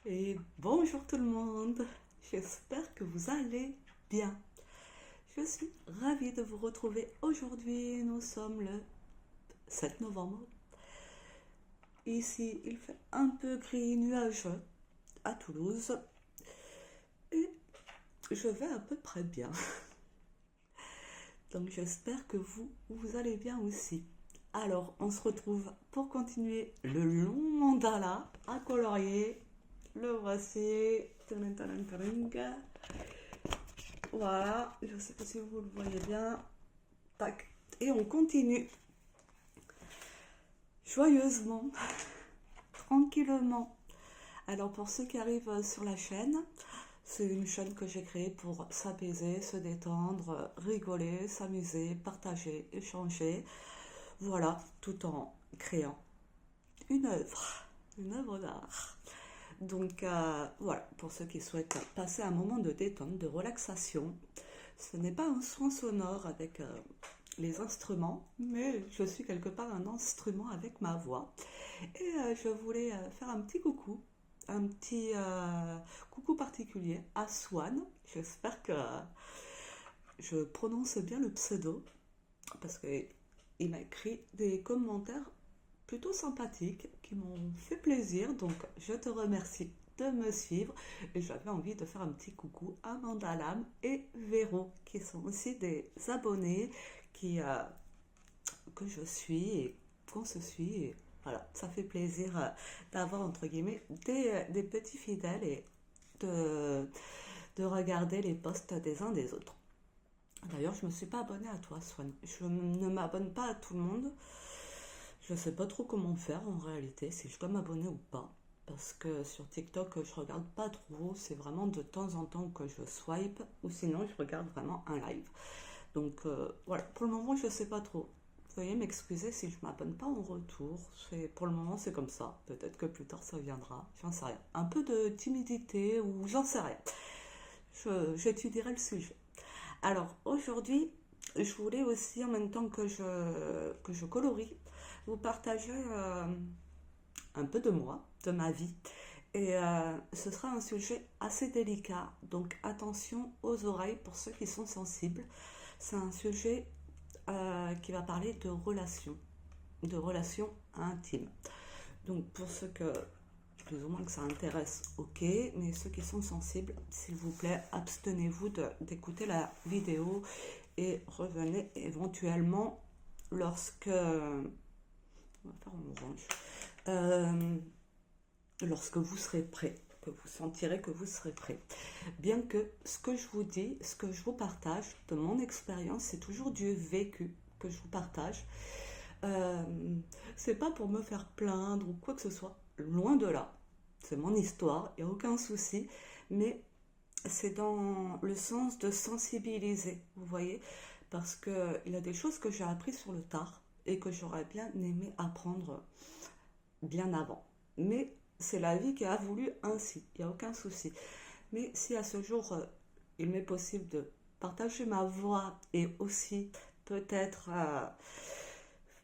Et bonjour tout le monde, j'espère que vous allez bien. Je suis ravie de vous retrouver aujourd'hui. Nous sommes le 7 novembre. Ici, il fait un peu gris nuageux à Toulouse et je vais à peu près bien. Donc j'espère que vous allez bien aussi. Alors, on se retrouve pour continuer le long mandala à colorier. Le voici. Tadam, tadam, tadam. Voilà, je ne sais pas si vous le voyez bien. Tac. Et on continue joyeusement, tranquillement. Alors pour ceux qui arrivent sur la chaîne, c'est une chaîne que j'ai créée pour s'apaiser, se détendre, rigoler, s'amuser, partager, échanger. Voilà, tout en créant une œuvre d'art. Donc voilà, pour ceux qui souhaitent passer un moment de détente, de relaxation, ce n'est pas un soin sonore avec les instruments, mais je suis quelque part un instrument avec ma voix. Et je voulais faire un petit coucou, un petit coucou particulier à Swan. J'espère que je prononce bien le pseudo, parce qu'il m'a écrit des commentaires plutôt sympathiques qui m'ont fait plaisir. Donc je te remercie de me suivre et j'avais envie de faire un petit coucou à Mandalam et Véro qui sont aussi des abonnés qui, que je suis et qu'on se suit. Et voilà, ça fait plaisir d'avoir entre guillemets des petits fidèles et de, de regarder les posts des uns des autres. D'ailleurs, je ne me suis pas abonnée à toi, Swan. Je ne m'abonne pas à tout le monde. Je sais pas trop comment faire en réalité, si je dois m'abonner ou pas. Parce que sur TikTok, je regarde pas trop. C'est vraiment de temps en temps que je swipe. Ou sinon, je regarde vraiment un live. Donc voilà, pour le moment, je sais pas trop. Veuillez m'excuser si je m'abonne pas en retour. Pour le moment, c'est comme ça. Peut-être que plus tard, ça viendra. J'en sais rien. Un peu de timidité ou j'en sais rien. J'étudierai le sujet. Alors aujourd'hui, je voulais aussi, en même temps que je colorie, vous partager un peu de moi, de ma vie. Et ce sera un sujet assez délicat, donc attention aux oreilles pour ceux qui sont sensibles. C'est un sujet qui va parler de relations intimes. Donc pour ceux que plus ou moins que ça intéresse, ok, mais ceux qui sont sensibles, s'il vous plaît, abstenez-vous d'écouter la vidéo et revenez éventuellement lorsque... On va faire en orange. Euh, Lorsque vous serez prêt, que vous sentirez que vous serez prêt. Bien que ce que je vous dis, ce que je vous partage de mon expérience, c'est toujours du vécu que je vous partage. Euh, c'est pas pour me faire plaindre ou quoi que ce soit, loin de là. C'est mon histoire, il n'y a aucun souci, mais c'est dans le sens de sensibiliser, vous voyez, parce qu'il y a des choses que j'ai apprises sur le tard et que j'aurais bien aimé apprendre bien avant. Mais c'est la vie qui a voulu ainsi, il n'y a aucun souci. Mais si à ce jour, il m'est possible de partager ma voix et aussi peut-être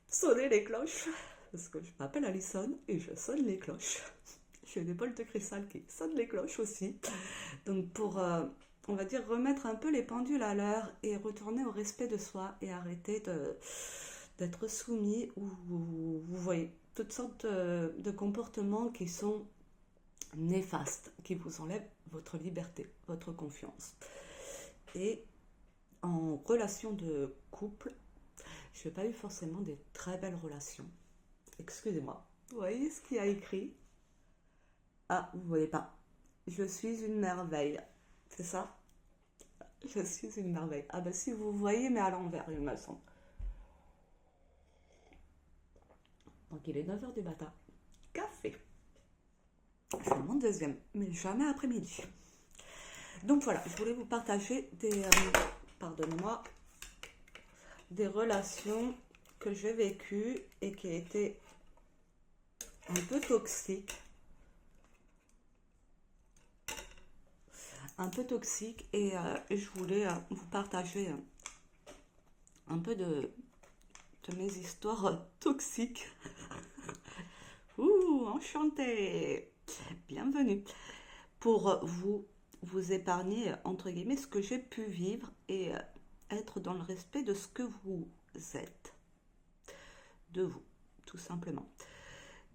sonner les cloches, parce que je m'appelle Alison et je sonne les cloches. J'ai des bols de cristal qui sonnent les cloches aussi. Donc pour, on va dire, remettre un peu les pendules à l'heure et retourner au respect de soi et arrêter d'être soumis ou vous voyez toutes sortes de comportements qui sont néfastes, qui vous enlèvent votre liberté, votre confiance. Et en relation de couple, je n'ai pas eu forcément des très belles relations. Excusez-moi. Vous voyez ce qu'il y a écrit? Ah, vous voyez pas. Je suis une merveille. C'est ça? Je suis une merveille. Ah bah si vous voyez, mais à l'envers, il me semble. Donc il est 9 h du matin. Café. C'est mon deuxième, mais jamais après-midi. Donc voilà, je voulais vous partager pardonnez-moi, des relations que j'ai vécues et qui étaient un peu toxiques. Et je voulais vous partager un peu de mes histoires toxiques. Ouh, enchantée! Bienvenue! venue pour vous épargner, entre guillemets, ce que j'ai pu vivre et être dans le respect de ce que vous êtes, de vous, tout simplement.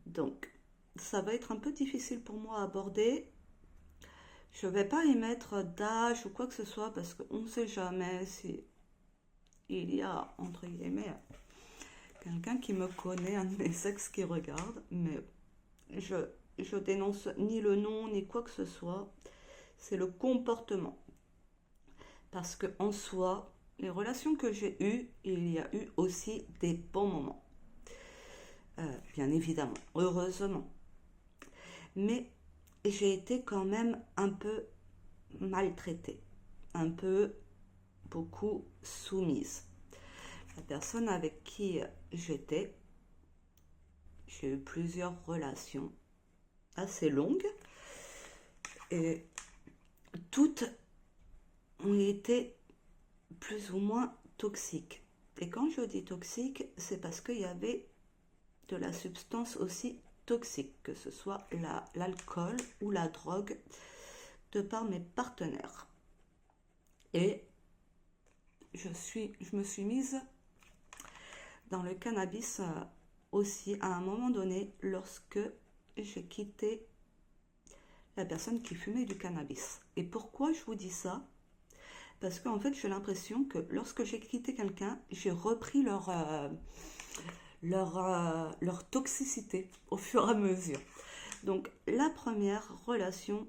Donc, ça va être un peu difficile pour moi à aborder. Je ne vais pas y mettre d'âge ou quoi que ce soit parce qu'on ne sait jamais si il y a, entre guillemets, quelqu'un qui me connaît, un de mes ex qui regarde, mais je, je dénonce ni le nom ni quoi que ce soit. C'est le comportement. Parce que en soi, les relations que j'ai eues, il y a eu aussi des bons moments. Bien évidemment, heureusement. Mais j'ai été quand même un peu maltraitée, un peu, beaucoup soumise. La personne avec qui j'étais, j'ai eu plusieurs relations assez longues et toutes ont été plus ou moins toxiques. Et quand je dis toxique, c'est parce qu'il y avait de la substance aussi toxique, que ce soit l'alcool ou la drogue, de par mes partenaires. Et je me suis mise dans le cannabis aussi à un moment donné lorsque j'ai quitté la personne qui fumait du cannabis. Et pourquoi je vous dis ça? Parce qu'en fait, j'ai l'impression que lorsque j'ai quitté quelqu'un, j'ai repris leur toxicité au fur et à mesure. Donc, la première relation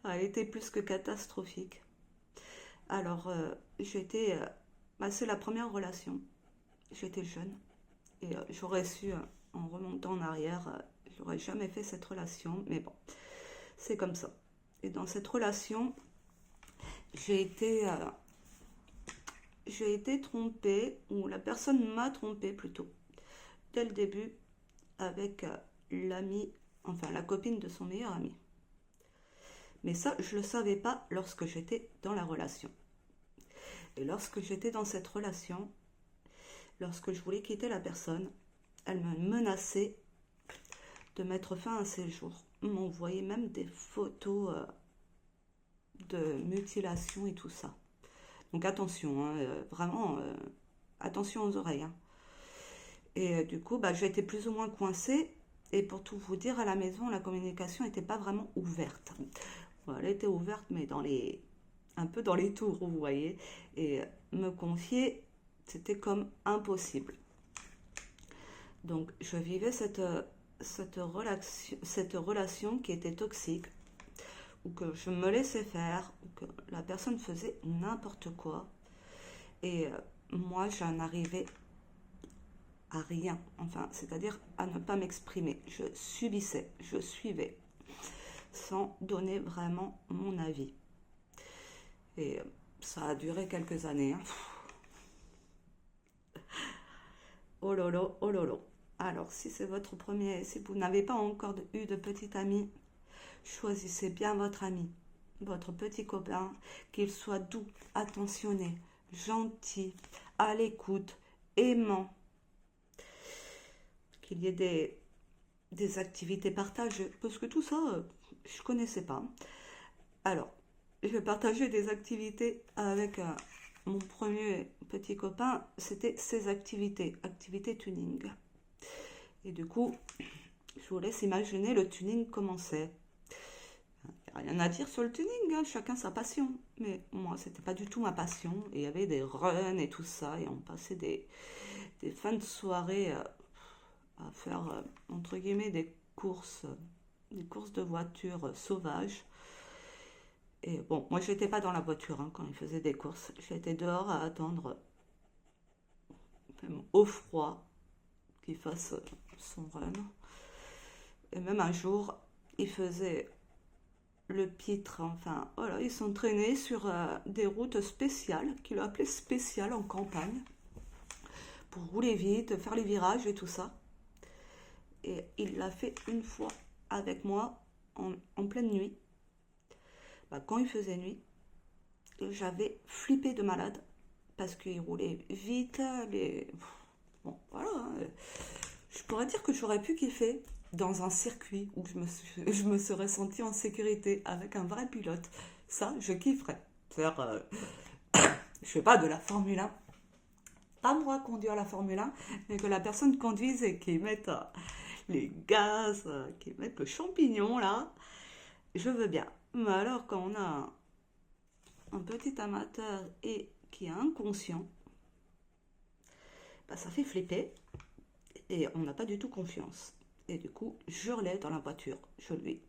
a été plus que catastrophique. Alors, c'est la première relation. J'étais jeune et j'aurais su, en remontant en arrière, j'aurais jamais fait cette relation, mais bon, c'est comme ça. Et dans cette relation, j'ai été, euh, j'ai été trompée, ou la personne m'a trompée plutôt, dès le début, avec l'ami, enfin la copine de son meilleur ami. Mais ça, je ne le savais pas lorsque j'étais dans la relation. Et lorsque j'étais dans cette relation, lorsque je voulais quitter la personne, elle me menaçait de mettre fin à ses jours. On m'envoyait même des photos de mutilation et tout ça. Donc attention, hein, vraiment, attention aux oreilles. Hein. Et du coup, j'ai été plus ou moins coincée. Et pour tout vous dire, à la maison, la communication n'était pas vraiment ouverte. Voilà, elle était ouverte, mais un peu dans les tours, vous voyez. Et me confier, c'était comme impossible. Donc, je vivais cette relation qui était toxique, où que je me laissais faire, où que la personne faisait n'importe quoi. Et moi, j'en arrivais à rien, enfin, c'est-à-dire à ne pas m'exprimer. Je subissais, je suivais, sans donner vraiment mon avis. Et ça a duré quelques années. Hein. Oh lolo, oh lolo. Alors, si c'est votre premier, si vous n'avez pas encore eu de petit ami, choisissez bien votre ami, votre petit copain, qu'il soit doux, attentionné, gentil, à l'écoute, aimant, qu'il y ait des activités partagées, parce que tout ça, je connaissais pas. Alors, je vais partager des activités avec mon premier petit copain, c'était ses activités tuning. Et du coup, je vous laisse imaginer le tuning comment c'est. Il n'y a rien à dire sur le tuning, hein, chacun sa passion. Mais moi, c'était pas du tout ma passion. Et il y avait des runs et tout ça, et on passait des fins de soirée à faire, entre guillemets, des courses de voitures sauvages. Et bon, moi, j'étais pas dans la voiture hein, quand il faisait des courses. J'étais dehors à attendre, même au froid, qu'il fasse son run. Et même un jour, il faisait le pitre, enfin, voilà, il s'entraînait sur des routes spéciales, qu'il appelait spéciales en campagne, pour rouler vite, faire les virages et tout ça. Et il l'a fait une fois avec moi en pleine nuit. Quand il faisait nuit, j'avais flippé de malade parce qu'il roulait vite. Bon, voilà. Je pourrais dire que j'aurais pu kiffer dans un circuit où je me serais sentie en sécurité avec un vrai pilote. Ça, je kifferais. Faire, je fais pas de la Formule 1, pas moi conduire la Formule 1, mais que la personne conduise et qui mette les gaz, qui mette le champignon là, je veux bien. Mais alors quand on a un petit amateur et qui est inconscient, bah, ça fait flipper et on n'a pas du tout confiance. Et du coup, j'hurlais dans la voiture. Je lui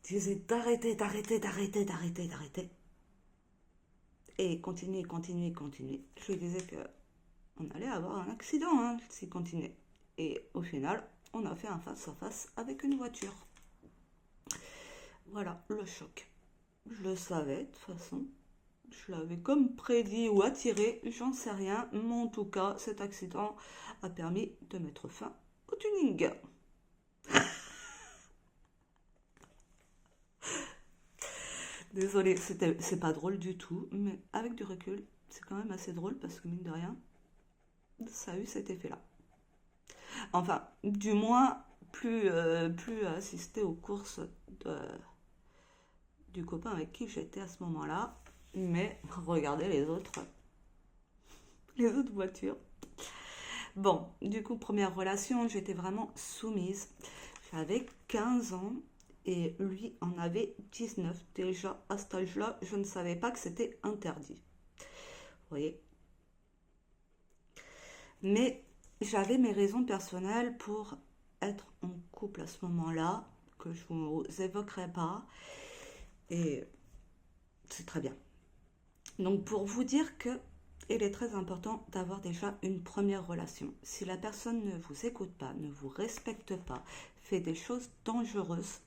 disais d'arrêter, d'arrêter, d'arrêter, d'arrêter, d'arrêter. Et continuer, continuer, continuer. Je lui disais que on allait avoir un accident hein, s'il continuait. Et au final, on a fait un face-à-face avec une voiture. Voilà, le choc. Je le savais, de toute façon. Je l'avais comme prédit ou attiré, j'en sais rien. Mais en tout cas, cet accident a permis de mettre fin au tuning. Désolée, c'est pas drôle du tout, mais avec du recul, c'est quand même assez drôle parce que mine de rien, ça a eu cet effet-là. Enfin, du moins, plus assister aux courses de, du copain avec qui j'étais à ce moment-là, mais regardez les autres voitures. Bon, du coup, première relation, j'étais vraiment soumise. J'avais 15 ans et lui en avait 19. Déjà, à cet âge-là, je ne savais pas que c'était interdit. Vous voyez. Mais j'avais mes raisons personnelles pour être en couple à ce moment-là, que je ne vous évoquerai pas. Et c'est très bien. Donc pour vous dire que il est très important d'avoir déjà une première relation. Si la personne ne vous écoute pas, ne vous respecte pas, fait des choses dangereuses,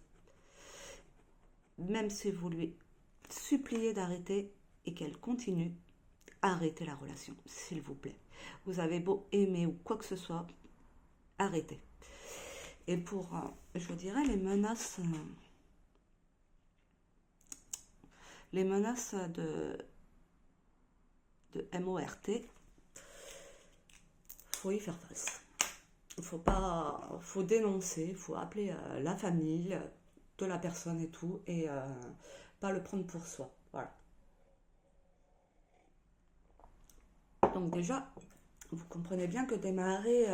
même si vous lui suppliez d'arrêter et qu'elle continue, arrêtez la relation, s'il vous plaît. Vous avez beau aimer ou quoi que ce soit, arrêtez. Et pour, je dirais, les menaces de MORT, faut y faire face. Faut dénoncer, faut appeler la famille de la personne et tout, et pas le prendre pour soi. Voilà. Donc déjà, vous comprenez bien que démarrer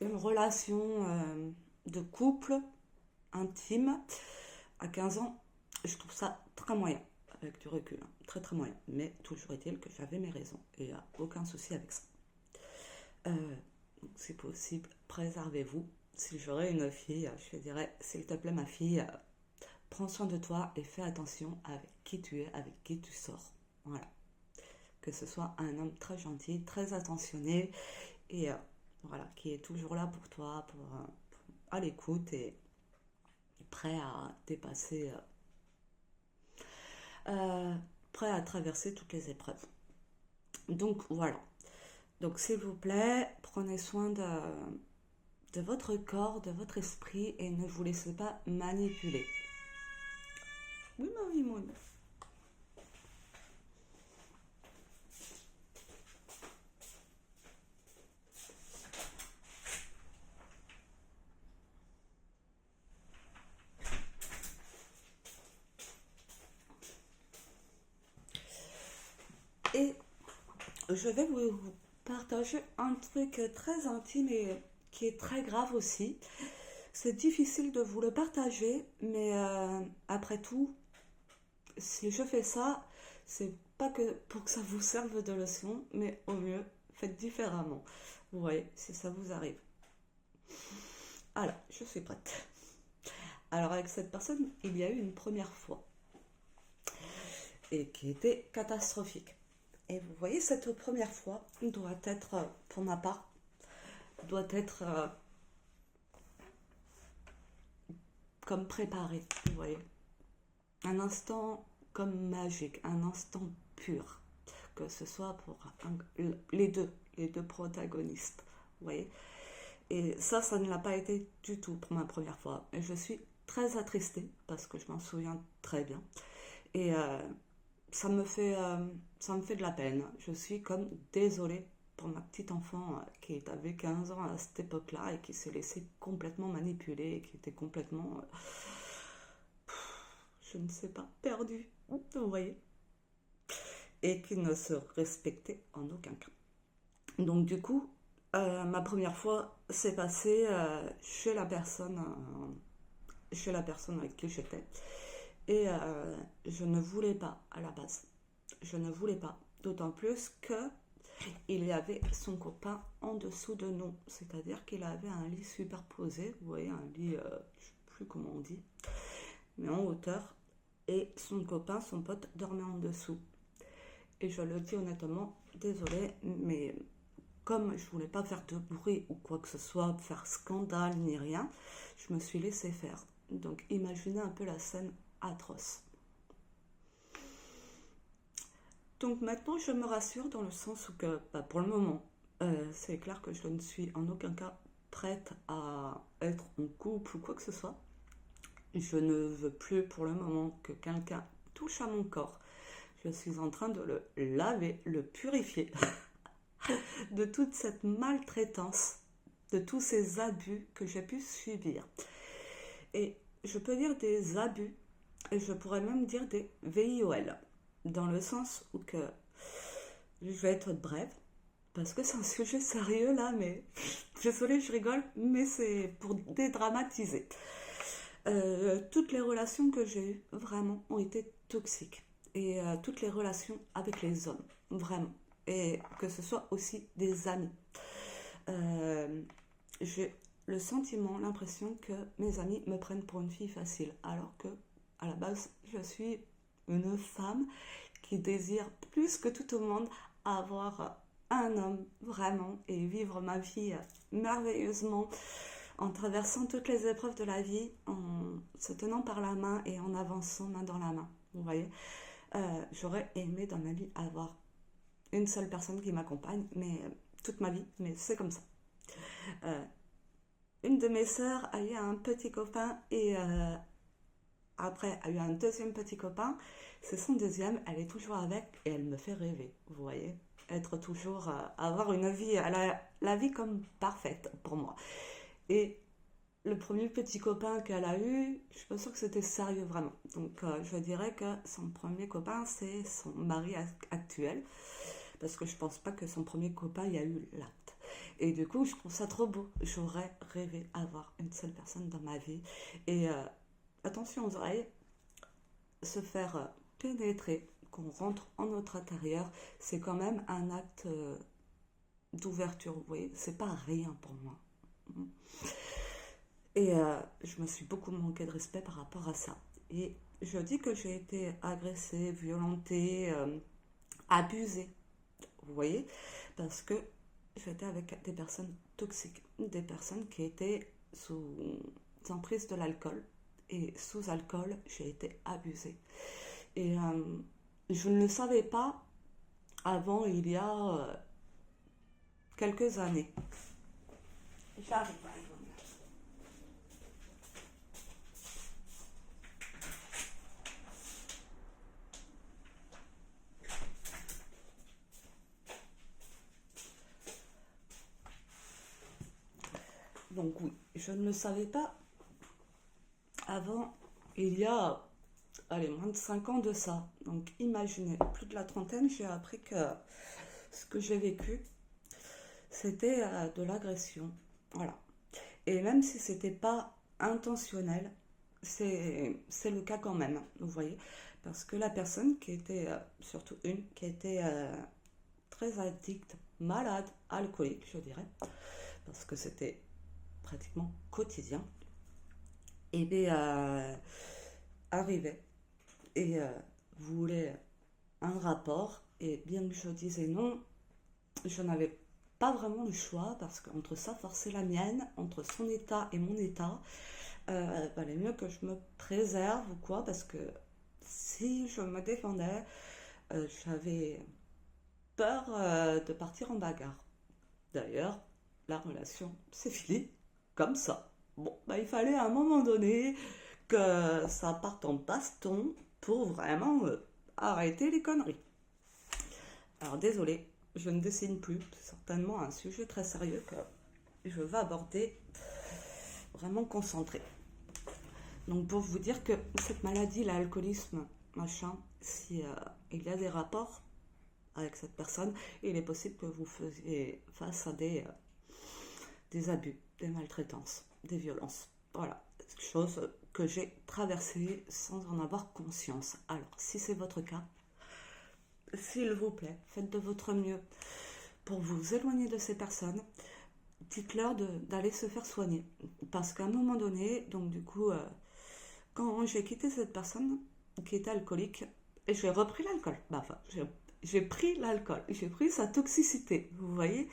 une relation de couple intime à 15 ans, je trouve ça très moyen, avec du recul, hein. Très très moyen. Mais toujours est-il que j'avais mes raisons, et il n'y a aucun souci avec ça. Donc, si possible, préservez-vous. Si j'aurais une fille, je dirais, s'il te plaît ma fille, prends soin de toi et fais attention avec qui tu es, avec qui tu sors. Voilà. Que ce soit un homme très gentil, très attentionné et voilà, qui est toujours là pour toi, à l'écoute et prêt à dépasser, prêt à traverser toutes les épreuves. Donc voilà. Donc s'il vous plaît, prenez soin de votre corps, de votre esprit et ne vous laissez pas manipuler. Oui, ma mimoune. Et je vais vous partager un truc très intime et qui est très grave aussi. C'est difficile de vous le partager, mais après tout, si je fais ça, c'est pas que pour que ça vous serve de leçon, mais au mieux, faites différemment. Vous voyez, si ça vous arrive. Alors, je suis prête. Alors, avec cette personne, il y a eu une première fois et qui était catastrophique. Et vous voyez, cette première fois doit être, pour ma part, doit être comme préparé, vous voyez. Un instant comme magique, un instant pur, que ce soit pour les deux protagonistes, vous voyez. Et ça ne l'a pas été du tout pour ma première fois. Et je suis très attristée parce que je m'en souviens très bien. Et ça me fait de la peine. Je suis comme désolée pour ma petite enfant qui avait 15 ans à cette époque-là et qui s'est laissée complètement manipuler et qui était complètement, je ne sais pas, perdue, vous voyez, et qui ne se respectait en aucun cas. Donc du coup, ma première fois s'est passée chez la personne avec qui j'étais. Et je ne voulais pas à la base. Je ne voulais pas. D'autant plus que il y avait son copain en dessous de nous. C'est-à-dire qu'il avait un lit superposé. Vous voyez, un lit, je ne sais plus comment on dit, mais en hauteur. Et son copain, son pote, dormait en dessous. Et je le dis honnêtement, désolée, mais comme je voulais pas faire de bruit ou quoi que ce soit, faire scandale ni rien, je me suis laissée faire. Donc imaginez un peu la scène atroce. Donc maintenant je me rassure dans le sens où que pour le moment, c'est clair que je ne suis en aucun cas prête à être en couple ou quoi que ce soit. Je ne veux plus pour le moment que quelqu'un touche à mon corps. Je suis en train de le laver, le purifier de toute cette maltraitance, de tous ces abus que j'ai pu subir. Et je peux dire des abus, et je pourrais même dire des VIOL, dans le sens où que je vais être brève, parce que c'est un sujet sérieux là, mais désolée, je rigole, mais c'est pour dédramatiser. Toutes les relations que j'ai eues, vraiment, ont été toxiques. Et toutes les relations avec les hommes, vraiment. Et que ce soit aussi des amis. J'ai le sentiment, l'impression que mes amis me prennent pour une fille facile, alors que, à la base, je suis une femme qui désire plus que tout au monde avoir un homme, vraiment, et vivre ma vie merveilleusement en traversant toutes les épreuves de la vie, en se tenant par la main et en avançant main dans la main. Vous voyez, j'aurais aimé dans ma vie avoir une seule personne qui m'accompagne, mais toute ma vie, mais c'est comme ça. Euh, une de mes sœurs a eu un petit copain et après a eu un deuxième petit copain. C'est son deuxième, elle est toujours avec et elle me fait rêver, vous voyez. Être toujours, avoir une vie, la vie comme parfaite pour moi. Et le premier petit copain qu'elle a eu, je suis pas sûre que c'était sérieux vraiment. Donc je dirais que son premier copain, c'est son mari actuel. Parce que je pense pas que son premier copain y a eu l'acte. Et du coup, je trouve ça trop beau. J'aurais rêvé avoir une seule personne dans ma vie. Et attention aux oreilles, se faire pénétrer, qu'on rentre en notre intérieur, c'est quand même un acte d'ouverture. Vous voyez, c'est pas rien pour moi. Et je me suis beaucoup manqué de respect par rapport à ça. Et je dis que j'ai été agressée, violentée, abusée. Vous voyez, parce que j'étais avec des personnes toxiques, des personnes qui étaient sous emprise de l'alcool. Et sous alcool, j'ai été abusée. Et je ne le savais pas avant il y a quelques années. J'arrive. Donc oui, je ne le savais pas avant il y a, allez, moins de 5 ans de ça. Donc imaginez, plus de la trentaine, j'ai appris que ce que j'ai vécu, c'était de l'agression. Voilà. Et même si c'était pas intentionnel, c'est le cas quand même, vous voyez. Parce que la personne qui était, surtout une, qui était très addicte, malade, alcoolique, je dirais, parce que c'était pratiquement quotidien, et bien arrivait et voulait un rapport, et bien que je disais non, je n'avais pas vraiment le choix parce qu'entre sa force et la mienne, entre son état et mon état, valait mieux que je me préserve ou quoi, parce que si je me défendais, j'avais peur de partir en bagarre. D'ailleurs, la relation s'est finie comme ça. Bon, bah, il fallait à un moment donné que ça parte en baston pour vraiment arrêter les conneries. Alors désolé, je ne dessine plus. C'est certainement un sujet très sérieux que je vais aborder vraiment concentré. Donc pour vous dire que cette maladie, l'alcoolisme, machin, si il y a des rapports avec cette personne, il est possible que vous fassiez face à des abus, des maltraitances, des violences. Voilà, chose que j'ai traversée sans en avoir conscience. Alors, si c'est votre cas, s'il vous plaît, faites de votre mieux pour vous éloigner de ces personnes. Dites-leur d'aller se faire soigner. Parce qu'à un moment donné, donc du coup, quand j'ai quitté cette personne qui était alcoolique, et j'ai repris l'alcool. Bah, enfin, j'ai pris l'alcool, j'ai pris sa toxicité, vous voyez.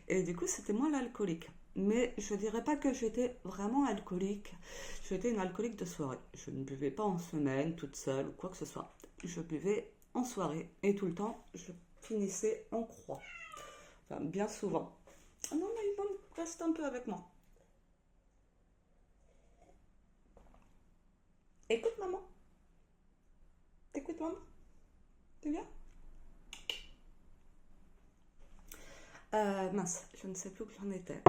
Et du coup, c'était moi l'alcoolique. Mais je dirais pas que j'étais vraiment alcoolique. J'étais une alcoolique de soirée. Je ne buvais pas en semaine, toute seule ou quoi que ce soit. Je buvais en soirée. Et tout le temps, je finissais en croix. Enfin, bien souvent. Ah non, mais Yvonne, reste un peu avec moi. Écoute, maman. Écoute, maman. Tu viens? Mince, je ne sais plus où j'en étais.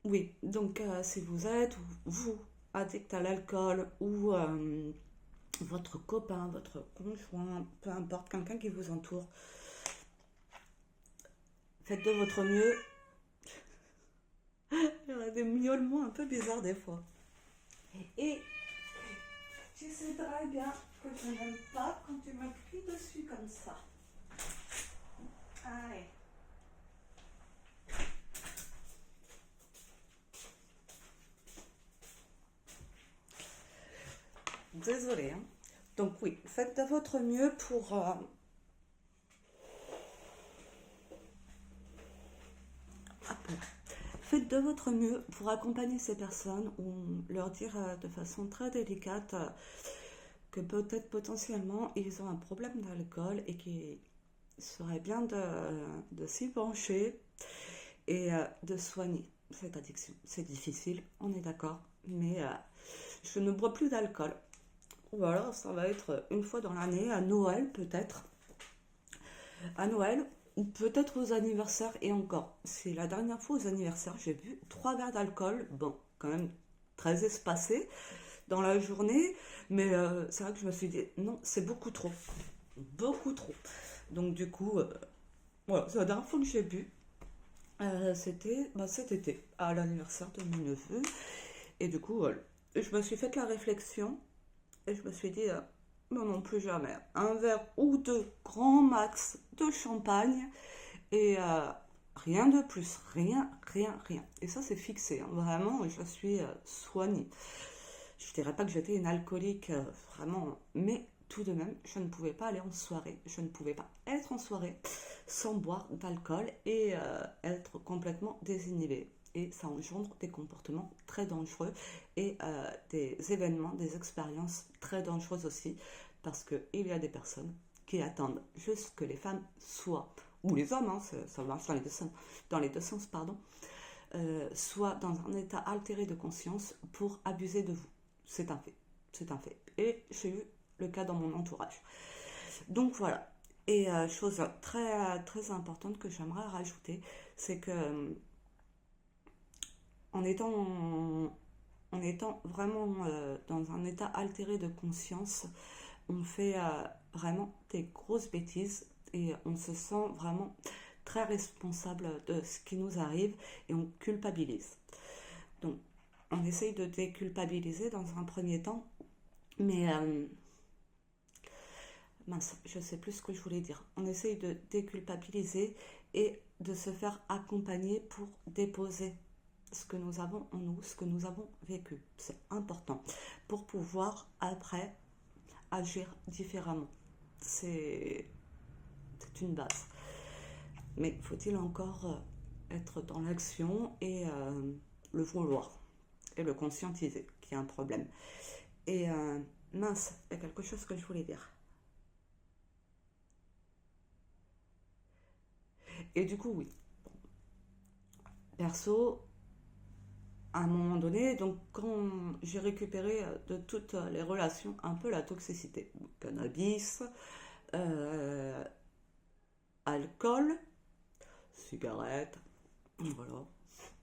Oui, donc si vous êtes, vous, addict à l'alcool, ou votre copain, votre conjoint, peu importe, quelqu'un qui vous entoure, faites de votre mieux. Il y a des miaulements un peu bizarres des fois. Et tu sais très bien que je n'aime pas quand tu me cries dessus comme ça. Allez. Désolée, hein. Donc oui, faites de votre mieux pour... hop là. Faites de votre mieux pour accompagner ces personnes ou leur dire de façon très délicate que peut-être potentiellement ils ont un problème d'alcool et qu'il serait bien de s'y pencher et de soigner cette addiction. C'est difficile, on est d'accord, mais je ne bois plus d'alcool. Voilà, ça va être une fois dans l'année, à Noël peut-être. À Noël, ou peut-être aux anniversaires, et encore. C'est la dernière fois aux anniversaires, j'ai bu 3 verres d'alcool, bon, quand même très espacé dans la journée, mais c'est vrai que je me suis dit, non, c'est beaucoup trop. Beaucoup trop. Donc du coup, voilà, c'est la dernière fois que j'ai bu. C'était cet été, à l'anniversaire de mon neveu. Et du coup, je me suis fait la réflexion et je me suis dit, non, non, plus jamais. Un verre ou deux, grand max de champagne et rien de plus. Rien, rien, rien. Et ça, c'est fixé, hein. Vraiment, je suis soignée. Je dirais pas que j'étais une alcoolique, vraiment, mais tout de même, je ne pouvais pas aller en soirée. Je ne pouvais pas être en soirée sans boire d'alcool et être complètement désinhibée. Et ça engendre des comportements très dangereux et des événements, des expériences très dangereuses aussi, parce qu'il y a des personnes qui attendent juste que les femmes soient, ou les hommes, hein, ça marche dans les deux sens, pardon, soient dans un état altéré de conscience pour abuser de vous. C'est un fait. C'est un fait. Et j'ai eu le cas dans mon entourage. Donc voilà. Et chose très, très importante que j'aimerais rajouter, c'est que en étant, en étant vraiment dans un état altéré de conscience, on fait vraiment des grosses bêtises et on se sent vraiment très responsable de ce qui nous arrive et on culpabilise. Donc, on essaye de déculpabiliser dans un premier temps, mais mince, je sais plus ce que je voulais dire. On essaye de déculpabiliser et de se faire accompagner pour déposer ce que nous avons en nous, ce que nous avons vécu. C'est important pour pouvoir après agir différemment. C'est une base. Mais faut-il encore être dans l'action et le vouloir et le conscientiser qu'il y a un problème. Et mince, il y a quelque chose que je voulais dire. Et du coup, oui. Perso, à un moment donné, donc quand j'ai récupéré de toutes les relations un peu la toxicité. Donc, cannabis, euh, alcool, cigarette, voilà,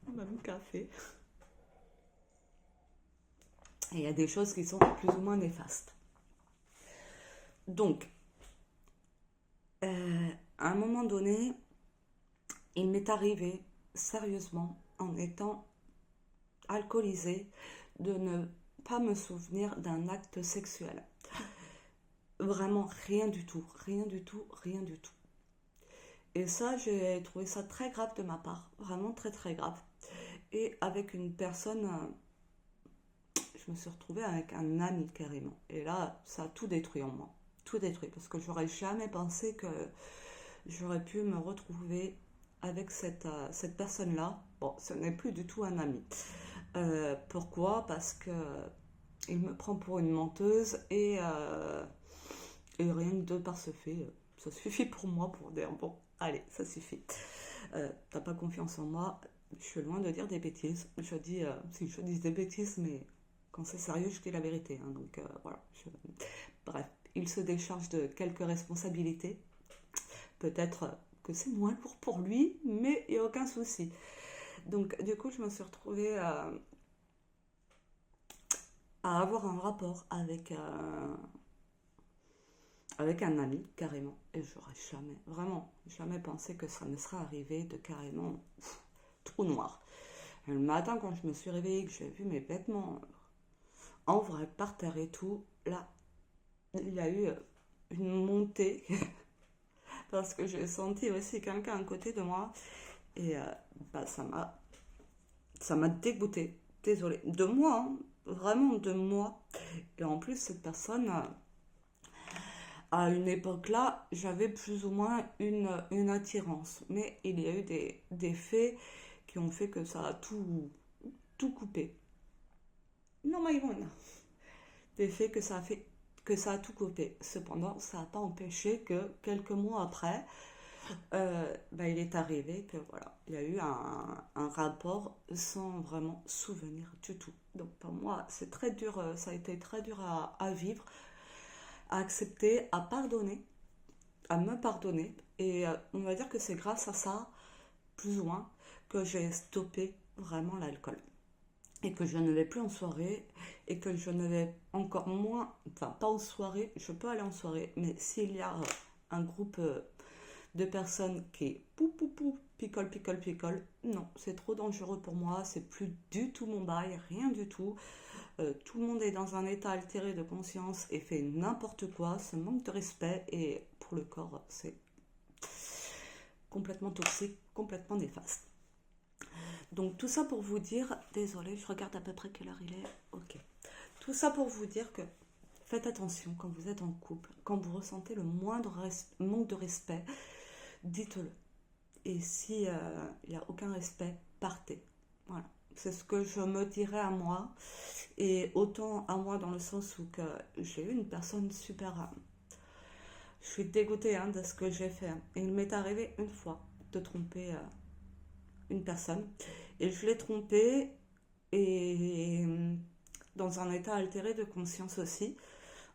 même café. Et il y a des choses qui sont plus ou moins néfastes. Donc, à un moment donné, il m'est arrivé, sérieusement, en étant alcoolisée, de ne pas me souvenir d'un acte sexuel. Vraiment rien du tout, rien du tout, rien du tout. Et ça, j'ai trouvé ça très grave de ma part, vraiment très très grave. Et avec une personne, je me suis retrouvée avec un ami carrément. Et là, ça a tout détruit en moi. Tout détruit, parce que j'aurais jamais pensé que j'aurais pu me retrouver avec cette personne-là. Bon, ce n'est plus du tout un ami. Pourquoi? Parce que il me prend pour une menteuse et rien que de par ce fait, ça suffit pour moi pour dire bon, allez, ça suffit. T'as pas confiance en moi, je suis loin de dire des bêtises. Je dis, si je dis des bêtises, mais quand c'est sérieux, je dis la vérité, hein. Donc voilà. Bref, il se décharge de quelques responsabilités. Peut-être que c'est moins lourd pour lui, mais il n'y a aucun souci. Donc du coup, je me suis retrouvée à avoir un rapport avec un ami, carrément. Et j'aurais jamais, vraiment, jamais pensé que ça me serait arrivé de carrément trou noir. Et le matin, quand je me suis réveillée, que j'ai vu mes vêtements en vrai par terre et tout, là, il y a eu une montée parce que j'ai senti aussi quelqu'un à côté de moi et bah, ça m'a dégoûté. Désolée. De moi, hein, vraiment de moi. Et en plus, cette personne, à une époque-là, j'avais plus ou moins une attirance. Mais il y a eu des faits qui ont fait que ça a tout coupé. Non, Maïmouna. Des faits que ça a tout coupé. Cependant, ça n'a pas empêché que quelques mois après, bah, il est arrivé que voilà, il y a eu un rapport sans vraiment souvenir du tout. Donc pour moi, c'est très dur, ça a été très dur à vivre, à accepter, à pardonner, à me pardonner. Et on va dire que c'est grâce à ça, plus ou moins, que j'ai stoppé vraiment l'alcool. Et que je ne vais plus en soirée, et que je ne vais encore moins, enfin pas en soirée, je peux aller en soirée, mais s'il y a un groupe de personnes qui pou pou pou, picole, picole, picole, non, c'est trop dangereux pour moi, c'est plus du tout mon bail, rien du tout. Tout le monde est dans un état altéré de conscience et fait n'importe quoi, ce manque de respect, et pour le corps, c'est complètement toxique, complètement néfaste. Donc tout ça pour vous dire, désolé, je regarde à peu près quelle heure il est, ok. Tout ça pour vous dire que faites attention quand vous êtes en couple, quand vous ressentez le moindre manque de respect, dites-le. Et si il n'y a aucun respect, partez. Voilà. C'est ce que je me dirais à moi. Et autant à moi dans le sens où que j'ai eu une personne super... je suis dégoûtée hein, de ce que j'ai fait. Et il m'est arrivé une fois de tromper une personne. Et je l'ai trompée et dans un état altéré de conscience aussi,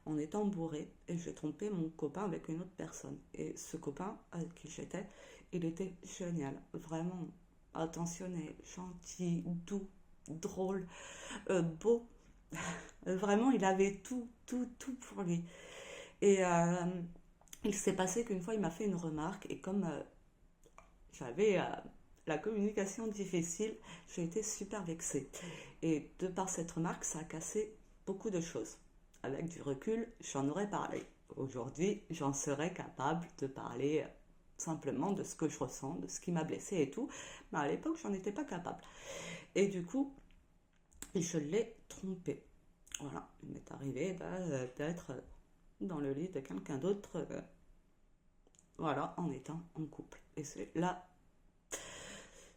en étant bourré. Et j'ai trompé mon copain avec une autre personne. Et ce copain avec qui j'étais, il était génial. Vraiment attentionné, gentil, doux, drôle, beau. Vraiment, il avait tout pour lui. Et il s'est passé qu'une fois, il m'a fait une remarque. Et comme j'avais la communication difficile, j'ai été super vexée. Et de par cette remarque, ça a cassé beaucoup de choses. Avec du recul, j'en aurais parlé. Aujourd'hui, j'en serais capable de parler simplement de ce que je ressens, de ce qui m'a blessée et tout. Mais à l'époque, j'en étais pas capable. Et du coup, je l'ai trompé. Voilà, il m'est arrivé d'être dans le lit de quelqu'un d'autre, voilà, en étant en couple. Et c'est la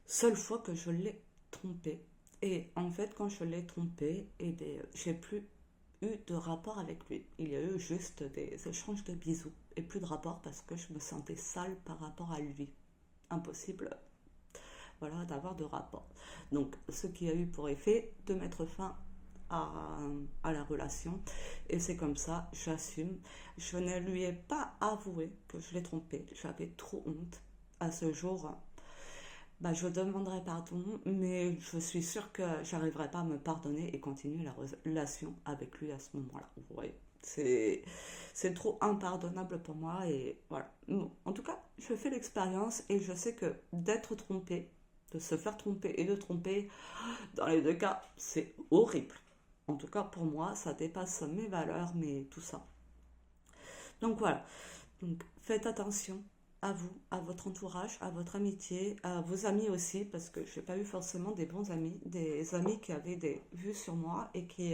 seule fois que je l'ai trompé. Et en fait, quand je l'ai trompé, eh bien, j'ai plus eu de rapport avec lui. Il y a eu juste des échanges de bisous et plus de rapport parce que je me sentais sale par rapport à lui. Impossible voilà, d'avoir de rapport. Donc, ce qui a eu pour effet de mettre fin à, à la relation. Et c'est comme ça, j'assume. Je ne lui ai pas avoué que je l'ai trompé. J'avais trop honte. À ce jour, bah, je demanderai pardon, mais je suis sûre que j'arriverai pas à me pardonner et continuer la relation avec lui à ce moment-là. Vous voyez, c'est trop impardonnable pour moi et voilà. Bon, en tout cas, je fais l'expérience et je sais que d'être trompé, de se faire tromper et de tromper, dans les deux cas, c'est horrible. En tout cas, pour moi, ça dépasse mes valeurs, mais tout ça. Donc voilà. Donc faites attention à vous, à votre entourage, à votre amitié, à vos amis aussi, parce que je n'ai pas eu forcément des bons amis, des amis qui avaient des vues sur moi et qui,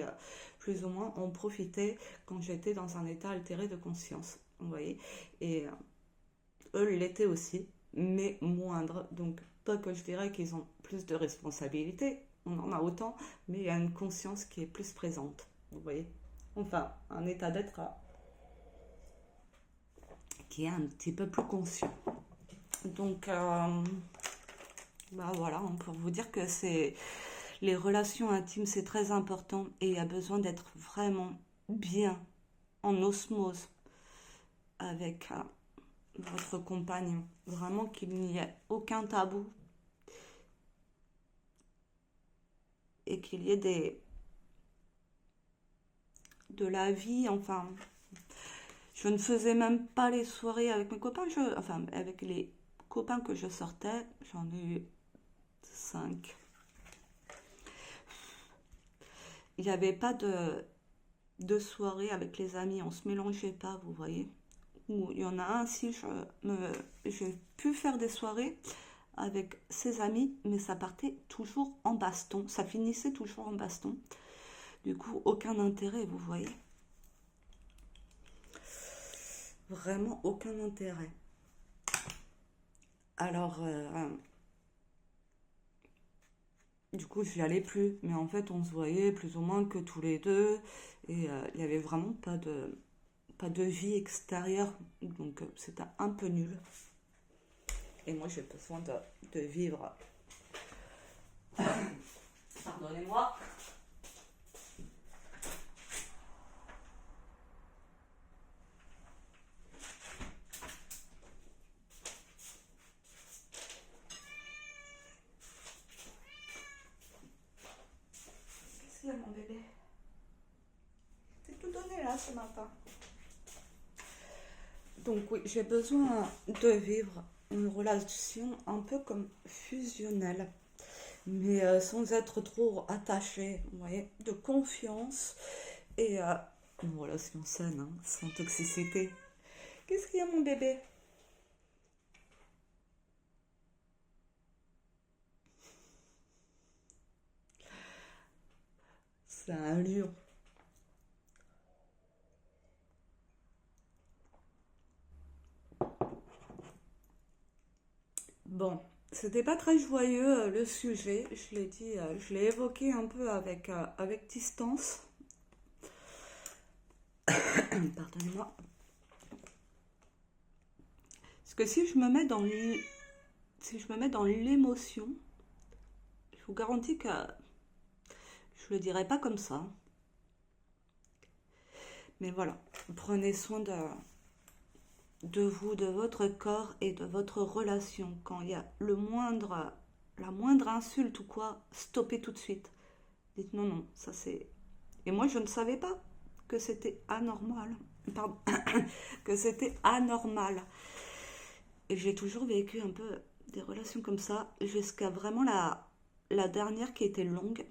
plus ou moins, ont profité quand j'étais dans un état altéré de conscience. Vous voyez. Et eux l'étaient aussi, mais moindres. Donc, pas que je dirais qu'ils ont plus de responsabilités, on en a autant, mais il y a une conscience qui est plus présente. Vous voyez. Enfin, un état d'être qui est un petit peu plus conscient. Donc, bah voilà, on peut vous dire que c'est les relations intimes, c'est très important et il y a besoin d'être vraiment bien en osmose avec votre compagnon. Vraiment qu'il n'y ait aucun tabou et qu'il y ait de la vie. Enfin, je ne faisais même pas les soirées avec mes copains. Enfin, avec les copains que je sortais, j'en ai eu 5. Il n'y avait pas de soirée avec les amis, on se mélangeait pas, vous voyez. Ou il y en a un, si j'ai pu faire des soirées avec ses amis, mais ça partait toujours en baston, ça finissait toujours en baston. Du coup, aucun intérêt, vous voyez. Vraiment aucun intérêt. Alors, du coup, j'y allais plus, mais en fait, on se voyait plus ou moins que tous les deux, et il n'y avait vraiment pas de vie extérieure, donc c'était un peu nul. Et moi, j'ai besoin de vivre. Pardonnez-moi. Qu'est-ce qu'il y a, mon bébé? T'es tout donné là ce matin. Donc oui, j'ai besoin de vivre une relation un peu comme fusionnelle, mais sans être trop attachée, vous voyez, de confiance et une relation saine, hein, sans toxicité. Qu'est-ce qu'il y a, mon bébé? C'est un lion. Bon, c'était pas très joyeux le sujet, je l'ai dit, je l'ai évoqué un peu avec distance. Pardonnez-moi. Parce que si je me mets dans l'émotion, je vous garantis que je le dirai pas comme ça. Mais voilà, prenez soin de vous, de votre corps et de votre relation. Quand il y a la moindre insulte ou quoi, stoppez tout de suite. Dites non, non, ça c'est... Et moi, je ne savais pas que c'était anormal. Pardon, que c'était anormal. Et j'ai toujours vécu un peu des relations comme ça, jusqu'à vraiment la dernière qui était longue.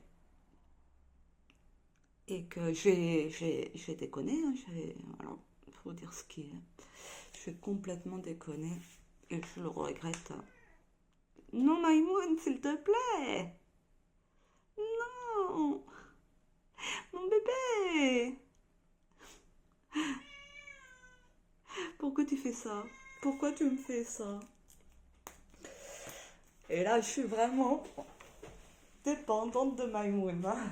Et que j'ai déconné, hein, alors, il faut dire ce qui est. J'ai complètement déconné et je le regrette. Non, Maïmoun, s'il te plaît. Non, mon bébé. Pourquoi tu fais ça? Pourquoi tu me fais ça? Et là, je suis vraiment dépendante de Maïmoun, hein.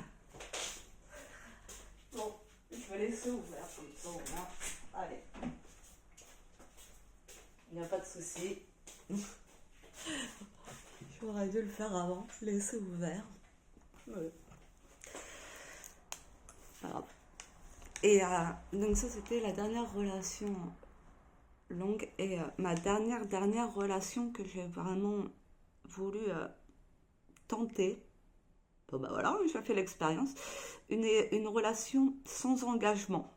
Bon, je vais laisser ouvert comme ça au moins. Allez, il n'y a pas de souci. Je J'aurais dû le faire avant, laisser ouvert. Ouais, pas grave. Et donc ça, c'était la dernière relation longue. Et ma dernière relation que j'ai vraiment voulu tenter, bon bah voilà, j'ai fait l'expérience, une relation sans engagement.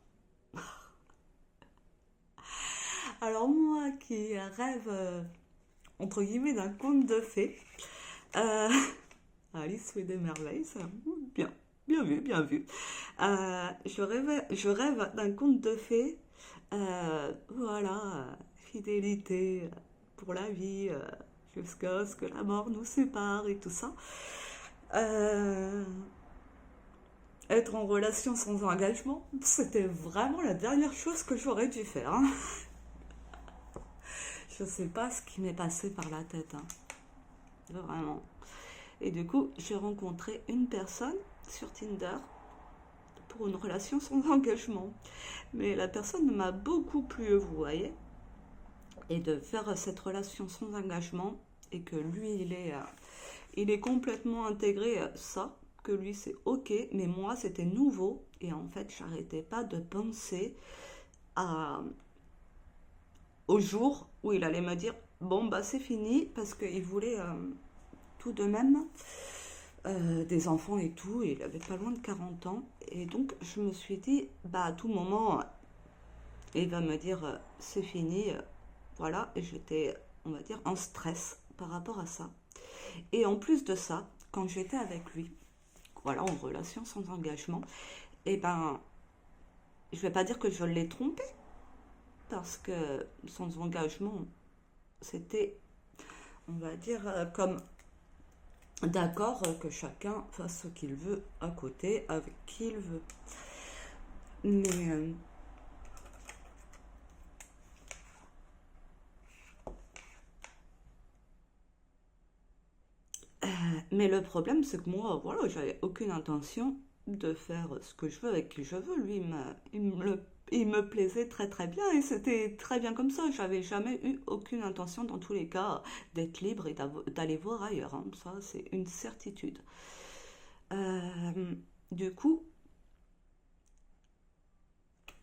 Alors moi qui rêve, entre guillemets, d'un conte de fées, euh, Alice oui des merveilles, ça, bien, bien vu, bien vu. Je rêve d'un conte de fées, voilà, fidélité pour la vie, jusqu'à ce que la mort nous sépare et tout ça. Euh, Être en relation sans engagement, c'était vraiment la dernière chose que j'aurais dû faire, hein. Je sais pas ce qui m'est passé par la tête, hein, vraiment. Et du coup, j'ai rencontré une personne sur Tinder pour une relation sans engagement. Mais la personne m'a beaucoup plu, vous voyez. Et de faire cette relation sans engagement et que lui, il est complètement intégré ça, que lui c'est ok, mais moi c'était nouveau. Et en fait, j'arrêtais pas de penser à, au jour où il allait me dire bon bah c'est fini parce qu'il voulait tout de même des enfants et tout, et il avait pas loin de 40 ans. Et donc je me suis dit, bah à tout moment, il va me dire c'est fini, voilà, et j'étais, on va dire, en stress par rapport à ça. Et en plus de ça, quand j'étais avec lui, voilà, en relation sans engagement, et ben, je vais pas dire que je l'ai trompé, parce que sans engagement, c'était, on va dire, comme d'accord que chacun fasse ce qu'il veut à côté, avec qui il veut. Mais mais le problème, c'est que moi, voilà, j'avais aucune intention de faire ce que je veux avec qui je veux. Lui, il me plaisait très très bien et c'était très bien comme ça. J'avais jamais eu aucune intention, dans tous les cas, d'être libre et d'aller voir ailleurs, hein. Ça, c'est une certitude. Euh, du coup,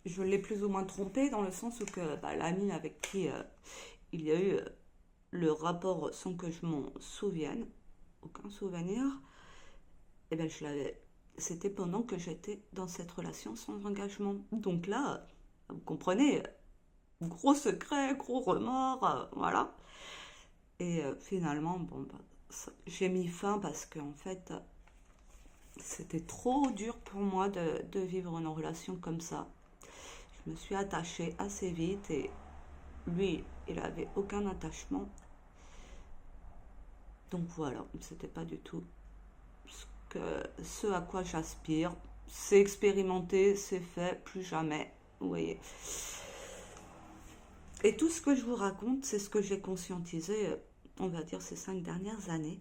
je l'ai plus ou moins trompé dans le sens où que bah, l'ami avec qui il y a eu le rapport sans que je m'en souvienne, aucun souvenir, et ben je l'avais. C'était pendant que j'étais dans cette relation sans engagement. Donc là, vous comprenez, gros secret, gros remords, voilà. Et finalement, bon, bah, j'ai mis fin parce qu'en fait, c'était trop dur pour moi de vivre une relation comme ça. Je me suis attachée assez vite et lui, il avait aucun attachement. Donc voilà, c'était pas du tout ce à quoi j'aspire. C'est expérimenté, c'est fait, plus jamais. Vous voyez. Et tout ce que je vous raconte, c'est ce que j'ai conscientisé, on va dire, ces 5 dernières années.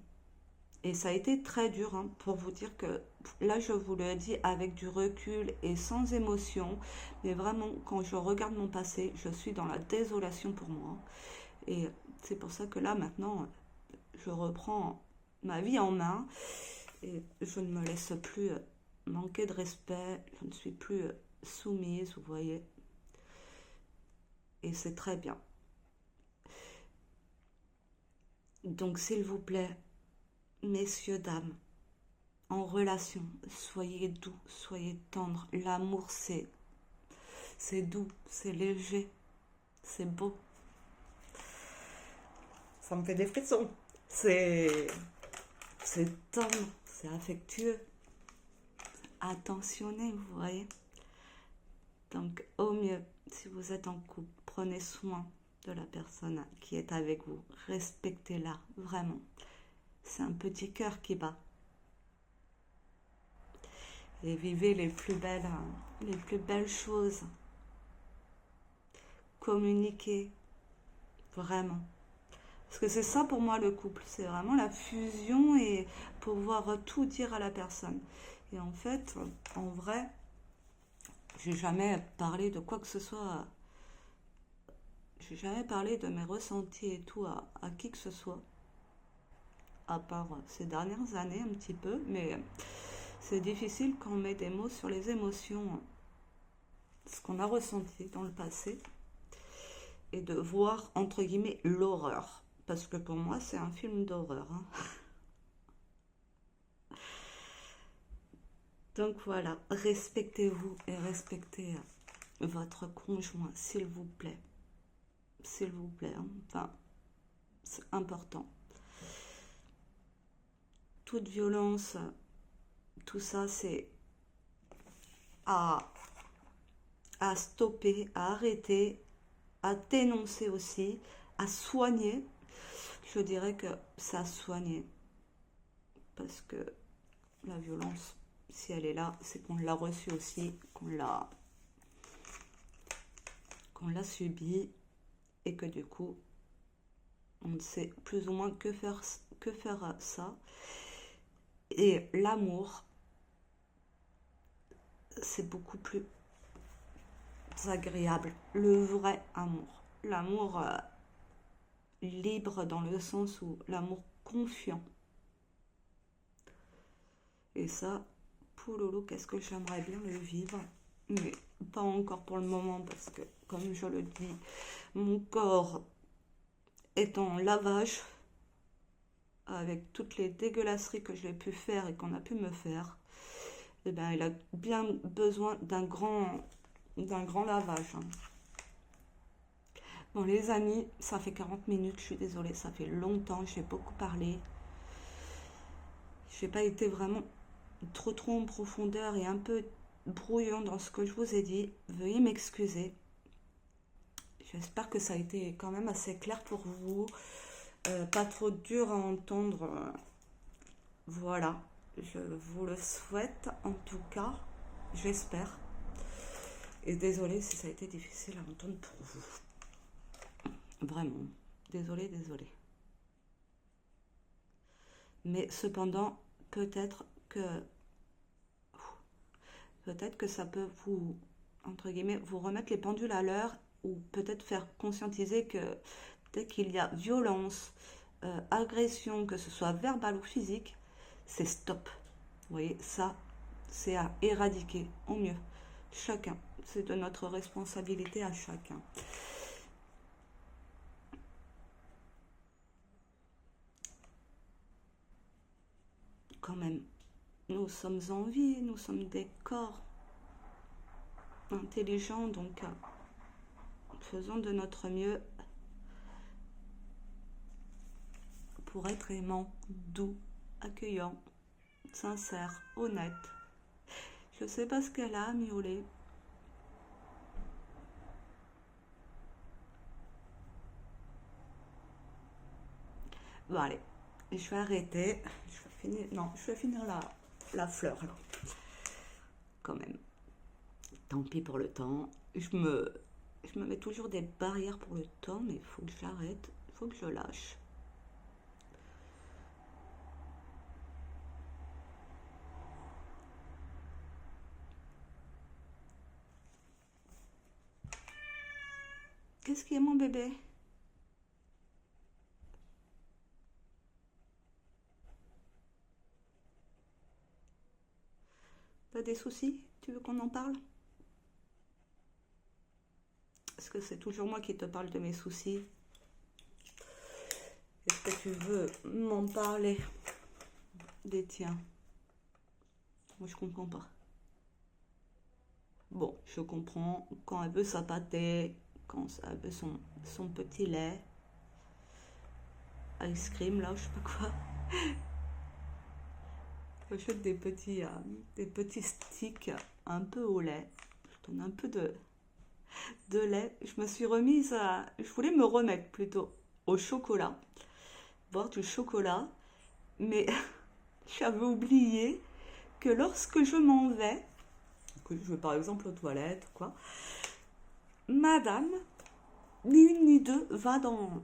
Et ça a été très dur, hein, pour vous dire que là, je vous le dis avec du recul et sans émotion. Mais vraiment, quand je regarde mon passé, je suis dans la désolation pour moi. Et c'est pour ça que là, maintenant, je reprends ma vie en main et je ne me laisse plus manquer de respect, je ne suis plus soumise, vous voyez, et c'est très bien. Donc s'il vous plaît, messieurs, dames, en relation, soyez doux, soyez tendres. L'amour, c'est doux, c'est léger, c'est beau. Ça me fait des frissons. C'est c'est tendre, c'est affectueux, attentionné, vous voyez. Donc, au mieux, si vous êtes en couple, prenez soin de la personne qui est avec vous. Respectez-la, vraiment. C'est un petit cœur qui bat. Et vivez les plus belles choses. Communiquez, vraiment. Parce que c'est ça pour moi le couple. C'est vraiment la fusion et pouvoir tout dire à la personne. Et en fait, en vrai, j'ai jamais parlé de quoi que ce soit. J'ai jamais parlé de mes ressentis et tout à qui que ce soit. à part ces dernières années un petit peu, mais c'est difficile quand on met des mots sur les émotions, ce qu'on a ressenti dans le passé, et de voir, entre guillemets, l'horreur. Parce que pour moi, c'est un film d'horreur, hein. Donc voilà, respectez-vous et respectez votre conjoint, s'il vous plaît. S'il vous plaît, hein. Enfin, c'est important. Toute violence, tout ça, c'est à, à stopper, à arrêter, à dénoncer aussi, à soigner. Je dirais que ça a soigné. Parce que la violence, si elle est là, c'est qu'on l'a reçue aussi, qu'on l'a subie, et que du coup, on ne sait plus ou moins que faire ça. Et l'amour, c'est beaucoup plus agréable. Le vrai amour. L'amour libre dans le sens où l'amour confiant. Et ça, pouloulou, qu'est-ce que j'aimerais bien le vivre. Mais pas encore pour le moment parce que, comme je le dis, mon corps est en lavage avec toutes les dégueulasseries que j'ai pu faire et qu'on a pu me faire. Et bien, il a bien besoin d'un grand lavage, hein. Bon, les amis, ça fait 40 minutes, je suis désolée, ça fait longtemps, j'ai beaucoup parlé. Je n'ai pas été vraiment trop en profondeur et un peu brouillon dans ce que je vous ai dit. Veuillez m'excuser. J'espère que ça a été quand même assez clair pour vous. Pas trop dur à entendre. Voilà. Je vous le souhaite en tout cas. J'espère. Et désolée si ça a été difficile à entendre pour vous. Vraiment. Désolée. Mais cependant, peut-être que ça peut vous, entre guillemets, vous remettre les pendules à l'heure, ou peut-être faire conscientiser que dès qu'il y a violence, agression, que ce soit verbale ou physique, c'est stop. Vous voyez, ça, c'est à éradiquer au mieux. Chacun. C'est de notre responsabilité à chacun. Quand même, nous sommes en vie, nous sommes des corps intelligents, donc faisons de notre mieux pour être aimant, doux, accueillant, sincère, honnête. Je sais pas ce qu'elle a miaulé. Bon allez, je vais arrêter. Je vais finir la fleur là. Quand même. Tant pis pour le temps. Je me mets toujours des barrières pour le temps, mais il faut que j'arrête, il faut que je lâche. Qu'est-ce qu'il y a, mon bébé? T'as des soucis? Tu veux qu'on en parle? Est-ce que c'est toujours moi qui te parle de mes soucis? Est-ce que tu veux m'en parler des tiens? Moi, je comprends pas. Bon, je comprends quand elle veut sa pâtée, quand elle veut son petit lait, ice cream, là, je sais pas quoi. J'achète des petits sticks un peu au lait. Je donne un peu de lait. Je me suis remise à... Je voulais me remettre plutôt au chocolat, boire du chocolat, mais j'avais oublié que lorsque je m'en vais, que je vais par exemple aux toilettes ou quoi, madame, ni une ni deux, va dans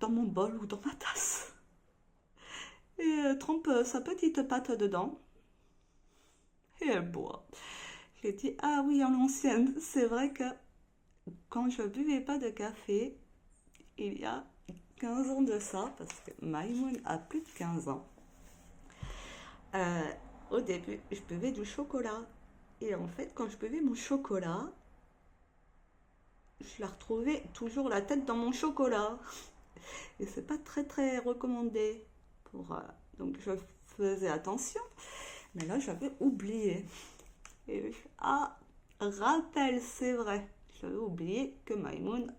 mon bol ou dans ma tasse et trempe sa petite pâte dedans et elle boit. J'ai dit, ah oui, à l'ancienne, c'est vrai que quand je buvais pas de café, il y a 15 ans de ça, parce que Maïmoun a plus de 15 ans, Euh, Au début, je buvais du chocolat. Et en fait, quand je buvais mon chocolat, je la retrouvais toujours la tête dans mon chocolat. Et c'est pas très très recommandé. Donc je faisais attention. Mais là, j'avais oublié. Ah, rappel, c'est vrai. J'avais oublié que Maïmoun,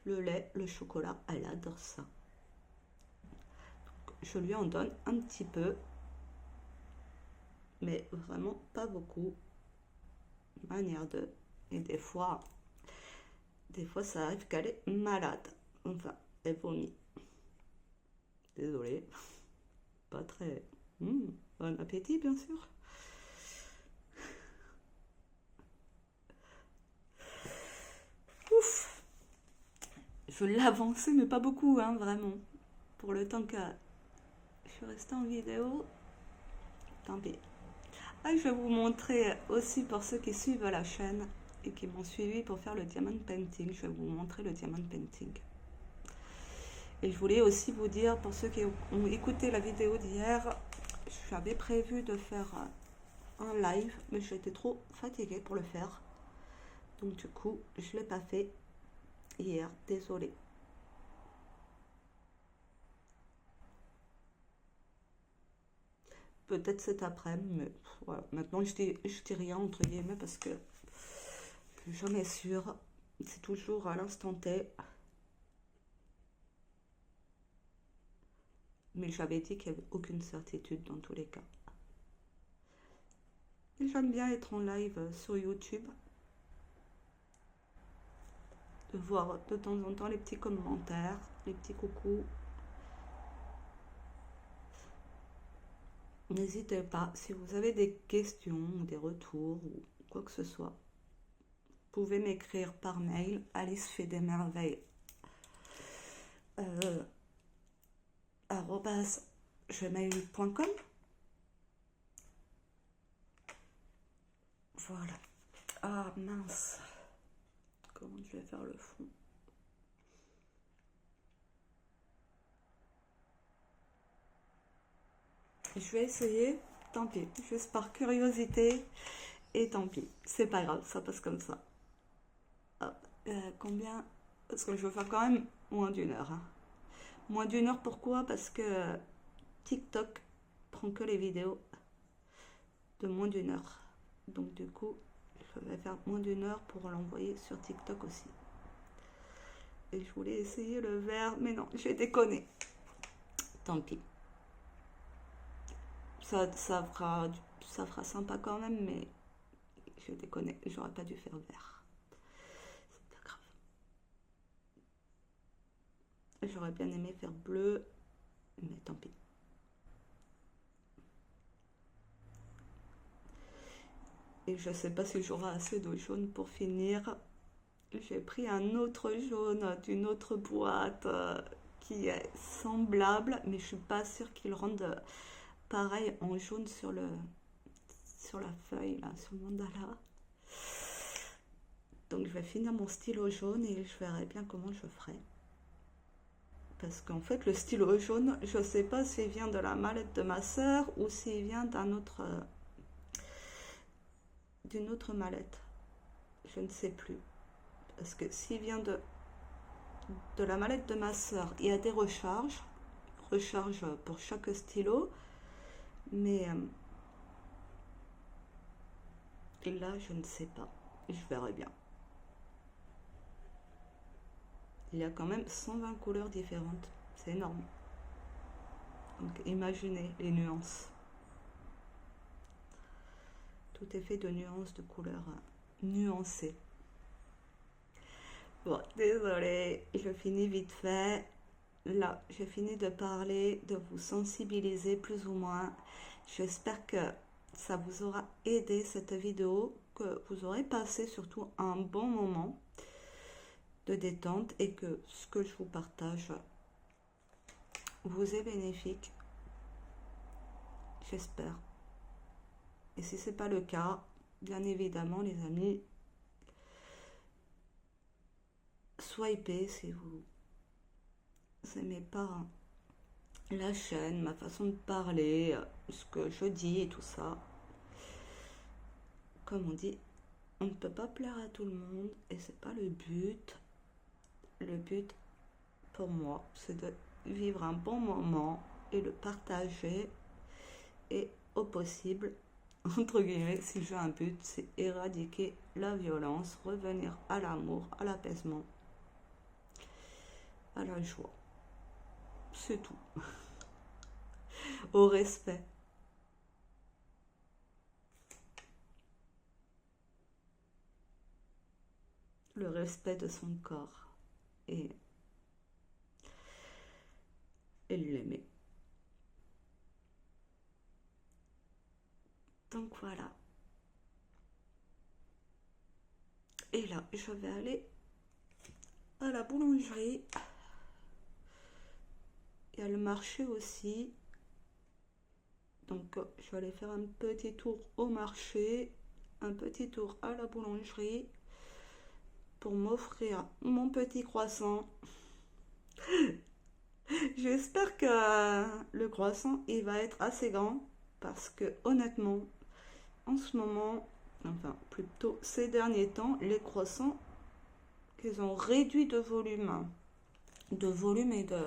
le lait, le chocolat, elle adore ça. Je lui en donne un petit peu, mais vraiment pas beaucoup. Manière de. Et des fois ça arrive qu'elle est malade. Enfin, elle vomit. Désolée, pas très. Bon appétit, bien sûr. Ouf, je l'ai avancé, mais pas beaucoup, hein, vraiment. Pour le temps que je suis restée en vidéo, tant pis. Ah, je vais vous montrer aussi pour ceux qui suivent la chaîne et qui m'ont suivi pour faire le diamond painting. Je vais vous montrer le diamond painting. Et je voulais aussi vous dire, pour ceux qui ont écouté la vidéo d'hier, j'avais prévu de faire un live, mais j'étais trop fatiguée pour le faire. Donc du coup, je ne l'ai pas fait hier, désolée. Peut-être cet après-midi, mais voilà. Maintenant je dis rien entre guillemets parce que je suis jamais sûre. C'est toujours à l'instant T. Mais j'avais dit qu'il n'y avait aucune certitude dans tous les cas. Et j'aime bien être en live sur YouTube, de voir de temps en temps les petits commentaires, les petits coucous. N'hésitez pas, si vous avez des questions ou des retours ou quoi que ce soit, vous pouvez m'écrire par mail Alice fait des merveilles euh, @gmail.com. Voilà. Ah mince, comment je vais faire le fond? Je vais essayer, tant pis, juste par curiosité, et tant pis, c'est pas grave, ça passe comme ça. Hop. Combien? Parce que je veux faire quand même moins d'une heure, hein. Moins d'une heure, pourquoi? Parce que TikTok prend que les vidéos de moins d'une heure. Donc du coup, je vais faire moins d'une heure pour l'envoyer sur TikTok aussi. Et je voulais essayer le vert, mais non, j'ai déconné. Tant pis. Ça fera sympa quand même, mais je déconne, j'aurais pas dû faire vert. C'est pas grave. J'aurais bien aimé faire bleu, mais tant pis. Et je sais pas si j'aurai assez de jaune pour finir. J'ai pris un autre jaune d'une autre boîte qui est semblable, mais je suis pas sûre qu'il rende pareil en jaune sur la feuille, là, sur le mandala. Donc je vais finir mon stylo jaune et je verrai bien comment je ferai. Parce qu'en fait, le stylo jaune, je sais pas s'il vient de la mallette de ma sœur ou s'il vient d'une autre mallette. Je ne sais plus. Parce que s'il vient de la mallette de ma sœur, il y a des recharges pour chaque stylo, mais là, je ne sais pas. Je verrai bien. Il y a quand même 120 couleurs différentes. C'est énorme. Donc imaginez les nuances. Tout est fait de nuances, de couleurs nuancées. Bon, désolée, je finis vite fait. Là, j'ai fini de parler, de vous sensibiliser plus ou moins. J'espère que ça vous aura aidé cette vidéo, que vous aurez passé surtout un bon moment de détente et que ce que je vous partage vous est bénéfique. J'espère. Et si ce n'est pas le cas, bien évidemment, les amis, swipez si vous n'aimez pas la chaîne, ma façon de parler, ce que je dis et tout ça. Comme on dit, on ne peut pas plaire à tout le monde et c'est pas le but. Le but pour moi, c'est de vivre un bon moment et le partager et au possible, entre guillemets, si j'ai un but, c'est éradiquer la violence, revenir à l'amour, à l'apaisement, à la joie. C'est tout. Au respect. Le respect de son corps et, et l'aimer. Donc voilà. Et là, je vais aller à la boulangerie et à le marché aussi. Donc je vais aller faire un petit tour au marché, un petit tour à la boulangerie pour m'offrir mon petit croissant. J'espère que le croissant il va être assez grand parce que honnêtement, en ce moment, enfin plutôt ces derniers temps, les croissants, ils ont réduit de volume et de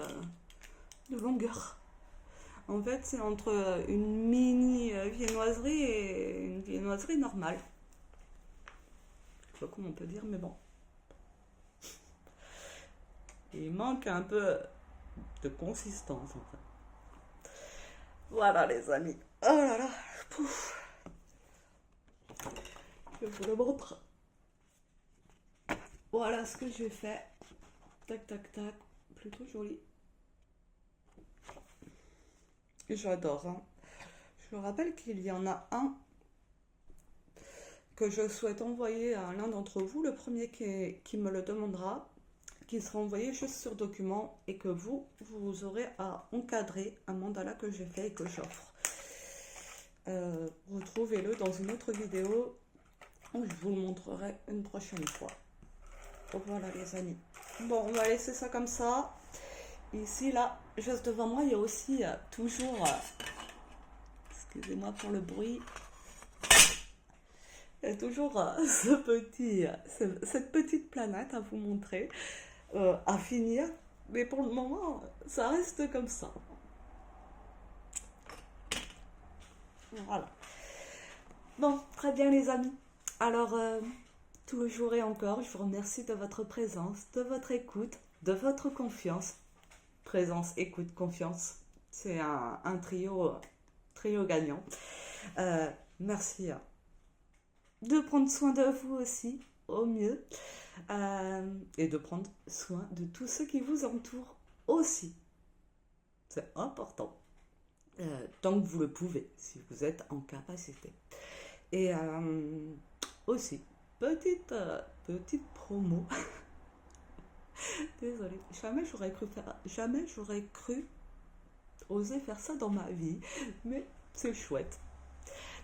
longueur. En fait, c'est entre une mini viennoiserie et une viennoiserie normale. Je sais pas comment on peut dire, mais bon. Il manque un peu de consistance en fait. Voilà les amis. Oh là là. Pouf. Je vous le montre. Voilà ce que j'ai fait. Tac tac tac. Plutôt joli. J'adore. Hein. Je vous rappelle qu'il y en a un que je souhaite envoyer à l'un d'entre vous. Le premier qui me le demandera, qui sera envoyé juste sur document et que vous aurez à encadrer un mandala que j'ai fait et que j'offre. Retrouvez-le dans une autre vidéo où je vous le montrerai une prochaine fois. Voilà les amis. Bon, on va laisser ça comme ça. Ici, là, juste devant moi, il y a aussi toujours, excusez-moi pour le bruit, il y a toujours cette petite planète à vous montrer, à finir. Mais pour le moment, ça reste comme ça. Voilà. Bon, très bien les amis. Alors, toujours et encore, je vous remercie de votre présence, de votre écoute, de votre confiance. Présence, écoute, confiance. C'est un trio gagnant. Merci de prendre soin de vous aussi, au mieux. Et de prendre soin de tous ceux qui vous entourent aussi. C'est important. Tant que vous le pouvez, si vous êtes en capacité. Et aussi, petite promo. Désolée, jamais j'aurais cru oser faire ça dans ma vie, mais c'est chouette.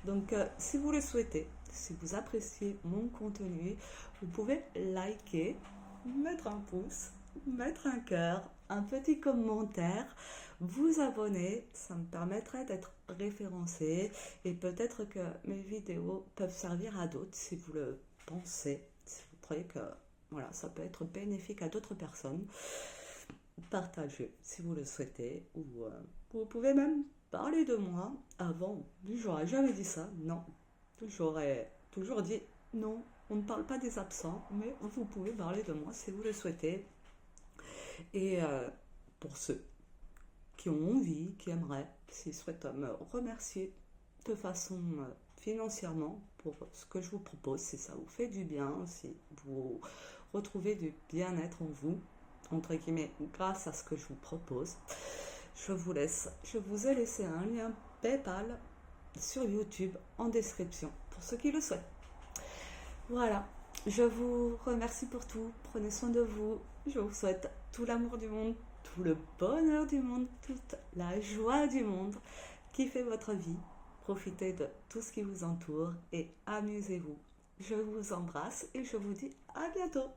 Donc, si vous le souhaitez, si vous appréciez mon contenu, vous pouvez liker, mettre un pouce, mettre un cœur, un petit commentaire, vous abonner, ça me permettrait d'être référencé et peut-être que mes vidéos peuvent servir à d'autres si vous le pensez, si vous croyez que voilà, ça peut être bénéfique à d'autres personnes. Partagez si vous le souhaitez ou vous pouvez même parler de moi avant. J'aurais jamais dit ça, non. J'aurais toujours dit non, on ne parle pas des absents, mais vous pouvez parler de moi si vous le souhaitez. Et pour ceux qui ont envie, qui aimeraient, s'ils souhaitent me remercier de façon financièrement pour ce que je vous propose, si ça vous fait du bien, si vous retrouvez du bien-être en vous, entre guillemets, grâce à ce que je vous propose, je vous ai laissé un lien PayPal sur YouTube en description pour ceux qui le souhaitent. Voilà, je vous remercie pour tout, prenez soin de vous, je vous souhaite tout l'amour du monde, tout le bonheur du monde, toute la joie du monde, kiffez votre vie, profitez de tout ce qui vous entoure et amusez-vous. Je vous embrasse et je vous dis à bientôt.